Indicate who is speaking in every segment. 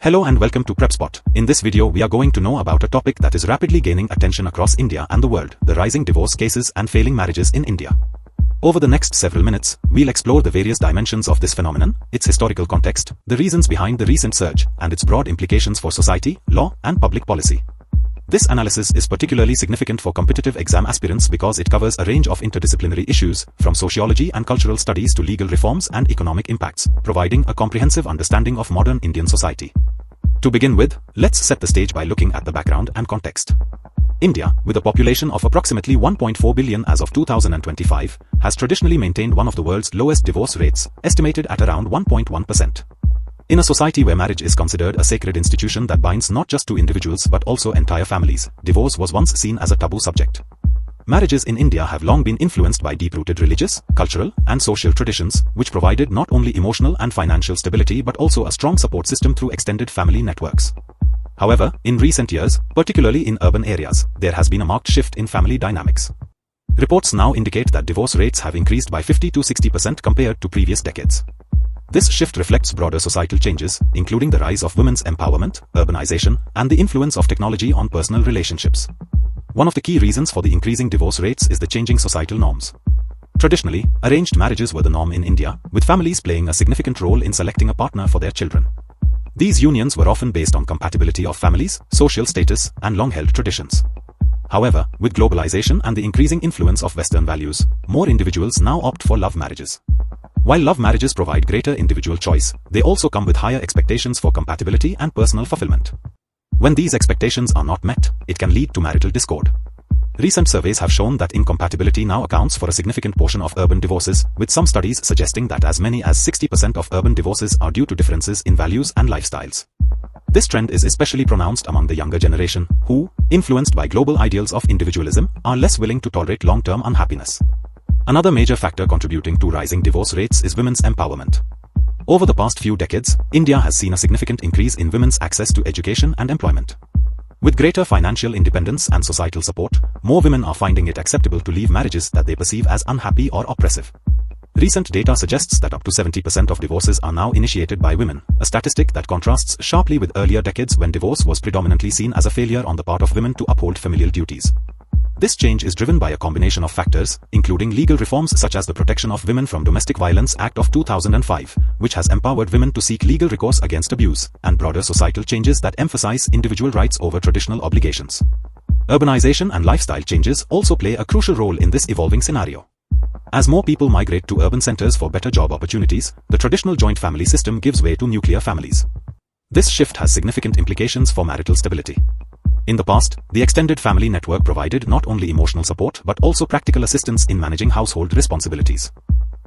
Speaker 1: Hello and welcome to Prepspot. In this video we are going to know about a topic that is rapidly gaining attention across India and the world, the rising divorce cases and failing marriages in India. Over the next several minutes, we'll explore the various dimensions of this phenomenon, its historical context, the reasons behind the recent surge, and its broad implications for society, law, and public policy. This analysis is particularly significant for competitive exam aspirants because it covers a range of interdisciplinary issues, from sociology and cultural studies to legal reforms and economic impacts, providing a comprehensive understanding of modern Indian society. To begin with, let's set the stage by looking at the background and context. India, with a population of approximately 1.4 billion as of 2025, has traditionally maintained one of the world's lowest divorce rates, estimated at around 1.1%. In a society where marriage is considered a sacred institution that binds not just two individuals but also entire families, divorce was once seen as a taboo subject. Marriages in India have long been influenced by deep-rooted religious, cultural, and social traditions, which provided not only emotional and financial stability but also a strong support system through extended family networks. However, in recent years, particularly in urban areas, there has been a marked shift in family dynamics. Reports now indicate that divorce rates have increased by 50 to 60% compared to previous decades. This shift reflects broader societal changes, including the rise of women's empowerment, urbanization, and the influence of technology on personal relationships. One of the key reasons for the increasing divorce rates is the changing societal norms. Traditionally, arranged marriages were the norm in India, with families playing a significant role in selecting a partner for their children. These unions were often based on compatibility of families, social status, and long-held traditions. However, with globalization and the increasing influence of Western values, more individuals now opt for love marriages. While love marriages provide greater individual choice, they also come with higher expectations for compatibility and personal fulfillment. When these expectations are not met, it can lead to marital discord. Recent surveys have shown that incompatibility now accounts for a significant portion of urban divorces, with some studies suggesting that as many as 60% of urban divorces are due to differences in values and lifestyles. This trend is especially pronounced among the younger generation, who, influenced by global ideals of individualism, are less willing to tolerate long-term unhappiness. Another major factor contributing to rising divorce rates is women's empowerment. Over the past few decades, India has seen a significant increase in women's access to education and employment. With greater financial independence and societal support, more women are finding it acceptable to leave marriages that they perceive as unhappy or oppressive. Recent data suggests that up to 70% of divorces are now initiated by women, a statistic that contrasts sharply with earlier decades when divorce was predominantly seen as a failure on the part of women to uphold familial duties. This change is driven by a combination of factors, including legal reforms such as the Protection of Women from Domestic Violence Act of 2005, which has empowered women to seek legal recourse against abuse, and broader societal changes that emphasize individual rights over traditional obligations. Urbanization and lifestyle changes also play a crucial role in this evolving scenario. As more people migrate to urban centers for better job opportunities, the traditional joint family system gives way to nuclear families. This shift has significant implications for marital stability. In the past, the extended family network provided not only emotional support but also practical assistance in managing household responsibilities.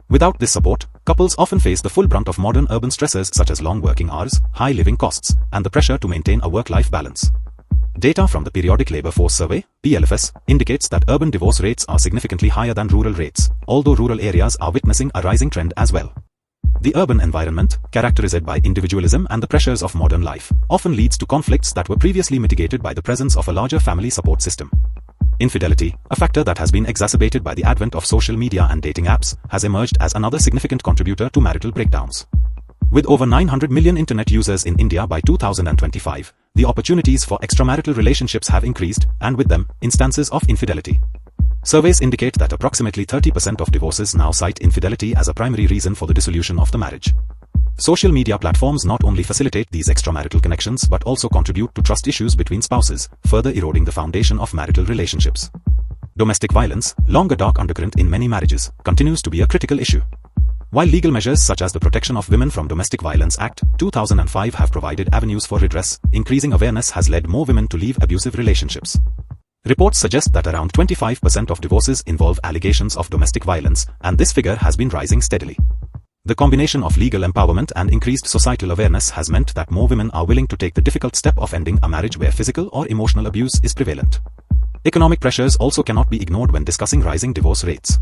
Speaker 1: Without this support, couples often face the full brunt of modern urban stressors such as long working hours, high living costs, and the pressure to maintain a work-life balance. Data from the Periodic Labour Force Survey, PLFS, indicates that urban divorce rates are significantly higher than rural rates, although rural areas are witnessing a rising trend as well. The urban environment, characterized by individualism and the pressures of modern life, often leads to conflicts that were previously mitigated by the presence of a larger family support system. Infidelity, a factor that has been exacerbated by the advent of social media and dating apps, has emerged as another significant contributor to marital breakdowns. With over 900 million internet users in India by 2025, the opportunities for extramarital relationships have increased, and with them, instances of infidelity. Surveys indicate that approximately 30% of divorces now cite infidelity as a primary reason for the dissolution of the marriage. Social media platforms not only facilitate these extramarital connections but also contribute to trust issues between spouses, further eroding the foundation of marital relationships. Domestic violence, long a dark undercurrent in many marriages, continues to be a critical issue. While legal measures such as the Protection of Women from Domestic Violence Act, 2005 have provided avenues for redress, increasing awareness has led more women to leave abusive relationships. Reports suggest that around 25% of divorces involve allegations of domestic violence, and this figure has been rising steadily. The combination of legal empowerment and increased societal awareness has meant that more women are willing to take the difficult step of ending a marriage where physical or emotional abuse is prevalent. Economic pressures also cannot be ignored when discussing rising divorce rates.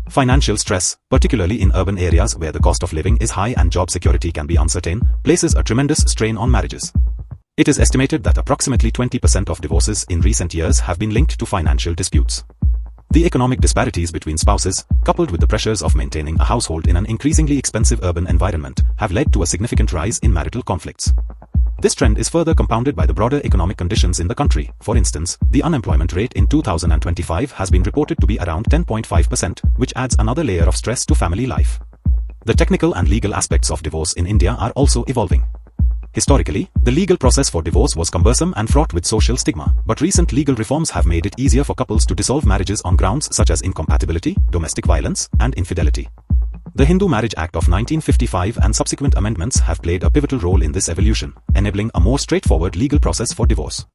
Speaker 1: Financial stress, particularly in urban areas where the cost of living is high and job security can be uncertain, places a tremendous strain on marriages. It is estimated that approximately 20% of divorces in recent years have been linked to financial disputes. The economic disparities between spouses, coupled with the pressures of maintaining a household in an increasingly expensive urban environment, have led to a significant rise in marital conflicts. This trend is further compounded by the broader economic conditions in the country. For instance, the unemployment rate in 2025 has been reported to be around 10.5%, which adds another layer of stress to family life. The technical and legal aspects of divorce in India are also evolving. Historically, the legal process for divorce was cumbersome and fraught with social stigma, but recent legal reforms have made it easier for couples to dissolve marriages on grounds such as incompatibility, domestic violence, and infidelity. The Hindu Marriage Act of 1955 and subsequent amendments have played a pivotal role in this evolution, enabling a more straightforward legal process for divorce.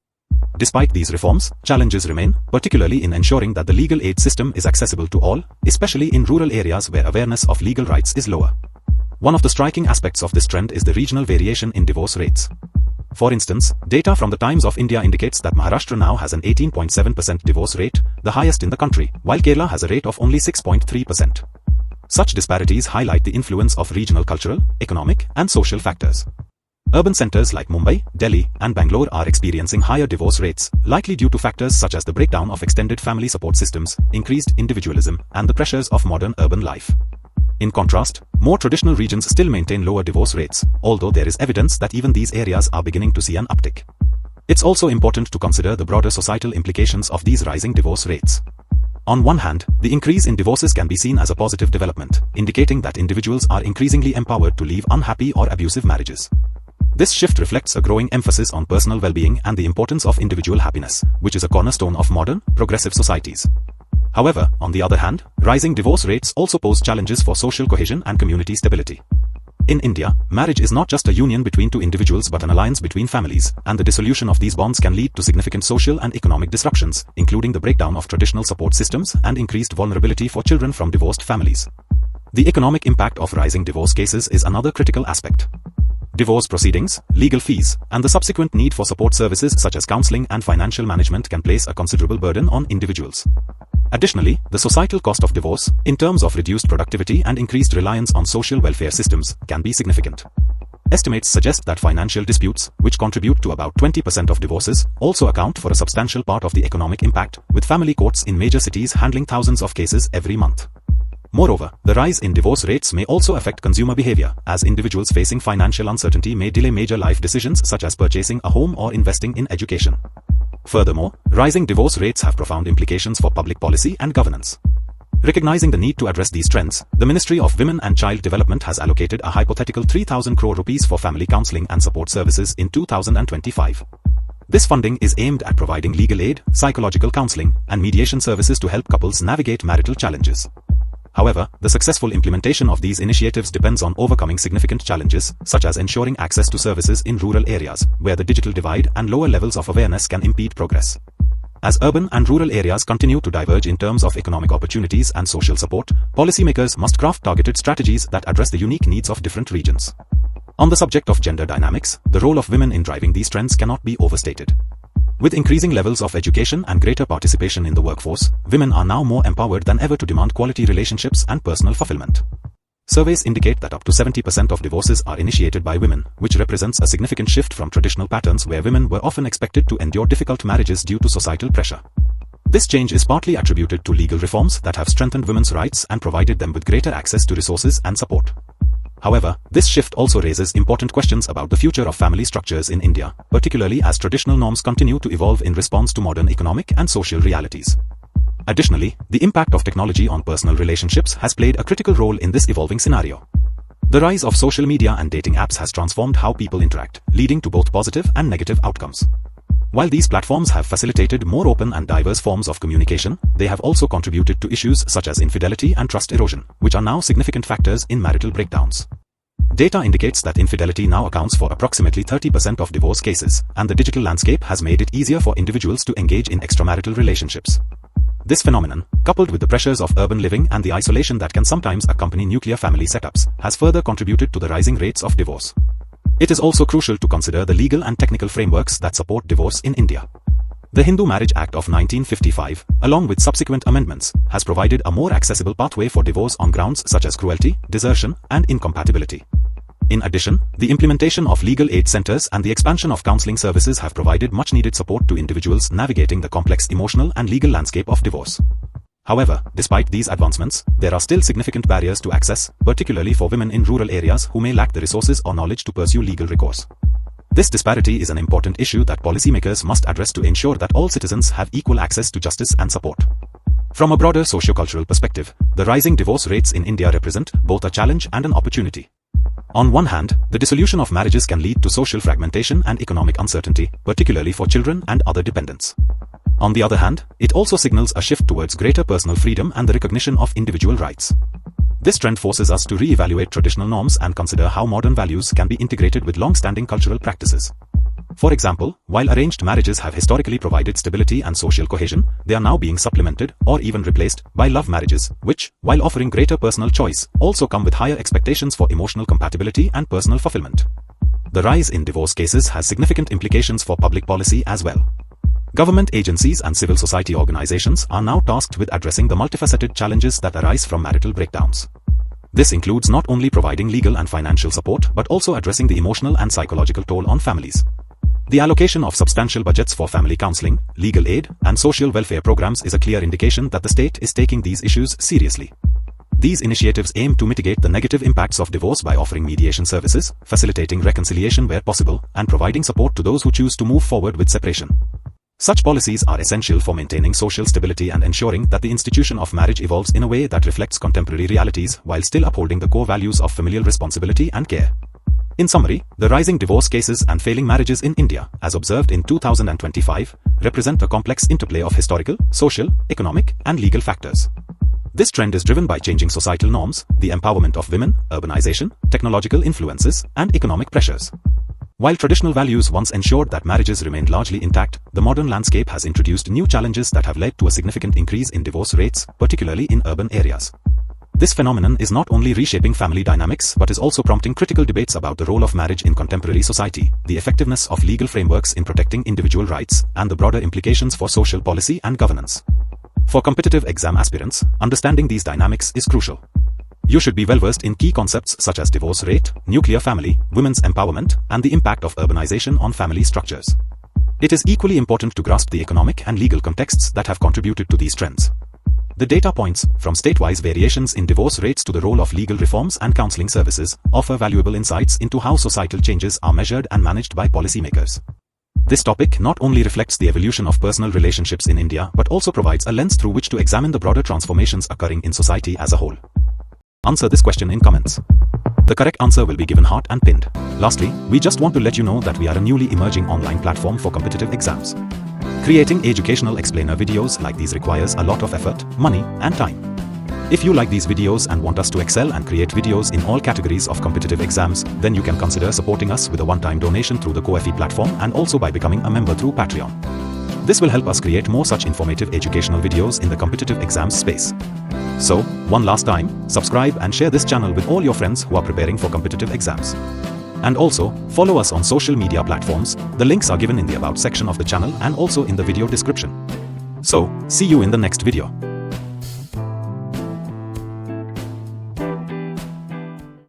Speaker 1: Despite these reforms, challenges remain, particularly in ensuring that the legal aid system is accessible to all, especially in rural areas where awareness of legal rights is lower. One of the striking aspects of this trend is the regional variation in divorce rates. For instance, data from the Times of India indicates that Maharashtra now has an 18.7% divorce rate, the highest in the country, while Kerala has a rate of only 6.3%. Such disparities highlight the influence of regional cultural, economic, and social factors. Urban centers like Mumbai, Delhi, and Bangalore are experiencing higher divorce rates, likely due to factors such as the breakdown of extended family support systems, increased individualism, and the pressures of modern urban life. In contrast, more traditional regions still maintain lower divorce rates, although there is evidence that even these areas are beginning to see an uptick. It's also important to consider the broader societal implications of these rising divorce rates. On one hand, the increase in divorces can be seen as a positive development, indicating that individuals are increasingly empowered to leave unhappy or abusive marriages. This shift reflects a growing emphasis on personal well-being and the importance of individual happiness, which is a cornerstone of modern, progressive societies. However, on the other hand, rising divorce rates also pose challenges for social cohesion and community stability. In India, marriage is not just a union between two individuals but an alliance between families, and the dissolution of these bonds can lead to significant social and economic disruptions, including the breakdown of traditional support systems and increased vulnerability for children from divorced families. The economic impact of rising divorce cases is another critical aspect. Divorce proceedings, legal fees, and the subsequent need for support services such as counseling and financial management can place a considerable burden on individuals. Additionally, the societal cost of divorce, in terms of reduced productivity and increased reliance on social welfare systems, can be significant. Estimates suggest that financial disputes, which contribute to about 20% of divorces, also account for a substantial part of the economic impact, with family courts in major cities handling thousands of cases every month. Moreover, the rise in divorce rates may also affect consumer behavior, as individuals facing financial uncertainty may delay major life decisions such as purchasing a home or investing in education. Furthermore, rising divorce rates have profound implications for public policy and governance. Recognizing the need to address these trends, the Ministry of Women and Child Development has allocated a hypothetical 3,000 crore rupees for family counseling and support services in 2025. This funding is aimed at providing legal aid, psychological counseling, and mediation services to help couples navigate marital challenges. However, the successful implementation of these initiatives depends on overcoming significant challenges, such as ensuring access to services in rural areas, where the digital divide and lower levels of awareness can impede progress. As urban and rural areas continue to diverge in terms of economic opportunities and social support, policymakers must craft targeted strategies that address the unique needs of different regions. On the subject of gender dynamics, the role of women in driving these trends cannot be overstated. With increasing levels of education and greater participation in the workforce, women are now more empowered than ever to demand quality relationships and personal fulfillment. Surveys indicate that up to 70% of divorces are initiated by women, which represents a significant shift from traditional patterns where women were often expected to endure difficult marriages due to societal pressure. This change is partly attributed to legal reforms that have strengthened women's rights and provided them with greater access to resources and support. However, this shift also raises important questions about the future of family structures in India, particularly as traditional norms continue to evolve in response to modern economic and social realities. Additionally, the impact of technology on personal relationships has played a critical role in this evolving scenario. The rise of social media and dating apps has transformed how people interact, leading to both positive and negative outcomes. While these platforms have facilitated more open and diverse forms of communication, they have also contributed to issues such as infidelity and trust erosion, which are now significant factors in marital breakdowns. Data indicates that infidelity now accounts for approximately 30% of divorce cases, and the digital landscape has made it easier for individuals to engage in extramarital relationships. This phenomenon, coupled with the pressures of urban living and the isolation that can sometimes accompany nuclear family setups, has further contributed to the rising rates of divorce. It is also crucial to consider the legal and technical frameworks that support divorce in India. The Hindu Marriage Act of 1955, along with subsequent amendments, has provided a more accessible pathway for divorce on grounds such as cruelty, desertion, and incompatibility. In addition, the implementation of legal aid centers and the expansion of counseling services have provided much-needed support to individuals navigating the complex emotional and legal landscape of divorce. However, despite these advancements, there are still significant barriers to access, particularly for women in rural areas who may lack the resources or knowledge to pursue legal recourse. This disparity is an important issue that policymakers must address to ensure that all citizens have equal access to justice and support. From a broader socio-cultural perspective, the rising divorce rates in India represent both a challenge and an opportunity. On one hand, the dissolution of marriages can lead to social fragmentation and economic uncertainty, particularly for children and other dependents. On the other hand, it also signals a shift towards greater personal freedom and the recognition of individual rights. This trend forces us to re-evaluate traditional norms and consider how modern values can be integrated with long-standing cultural practices. For example, while arranged marriages have historically provided stability and social cohesion, they are now being supplemented or even replaced by love marriages, which, while offering greater personal choice, also come with higher expectations for emotional compatibility and personal fulfillment. The rise in divorce cases has significant implications for public policy as well. Government agencies and civil society organizations are now tasked with addressing the multifaceted challenges that arise from marital breakdowns. This includes not only providing legal and financial support but also addressing the emotional and psychological toll on families. The allocation of substantial budgets for family counseling, legal aid, and social welfare programs is a clear indication that the state is taking these issues seriously. These initiatives aim to mitigate the negative impacts of divorce by offering mediation services, facilitating reconciliation where possible, and providing support to those who choose to move forward with separation. Such policies are essential for maintaining social stability and ensuring that the institution of marriage evolves in a way that reflects contemporary realities while still upholding the core values of familial responsibility and care. In summary, the rising divorce cases and failing marriages in India, as observed in 2025, represent a complex interplay of historical, social, economic, and legal factors. This trend is driven by changing societal norms, the empowerment of women, urbanization, technological influences, and economic pressures. While traditional values once ensured that marriages remained largely intact, the modern landscape has introduced new challenges that have led to a significant increase in divorce rates, particularly in urban areas. This phenomenon is not only reshaping family dynamics but is also prompting critical debates about the role of marriage in contemporary society, the effectiveness of legal frameworks in protecting individual rights, and the broader implications for social policy and governance. For competitive exam aspirants, understanding these dynamics is crucial. You should be well versed in key concepts such as divorce rate, nuclear family, women's empowerment, and the impact of urbanization on family structures. It is equally important to grasp the economic and legal contexts that have contributed to these trends. The data points, from state-wise variations in divorce rates to the role of legal reforms and counseling services, offer valuable insights into how societal changes are measured and managed by policymakers. This topic not only reflects the evolution of personal relationships in India but also provides a lens through which to examine the broader transformations occurring in society as a whole. Answer this question in comments. The correct answer will be given heart and pinned. Lastly, we just want to let you know that we are a newly emerging online platform for competitive exams. Creating educational explainer videos like these requires a lot of effort, money, and time. If you like these videos and want us to excel and create videos in all categories of competitive exams, then you can consider supporting us with a one-time donation through the Ko-fi platform and also by becoming a member through Patreon. This will help us create more such informative educational videos in the competitive exams space. So, one last time, subscribe and share this channel with all your friends who are preparing for competitive exams. And also, follow us on social media platforms. The links are given in the About section of the channel and also in the video description. So, see you in the next video.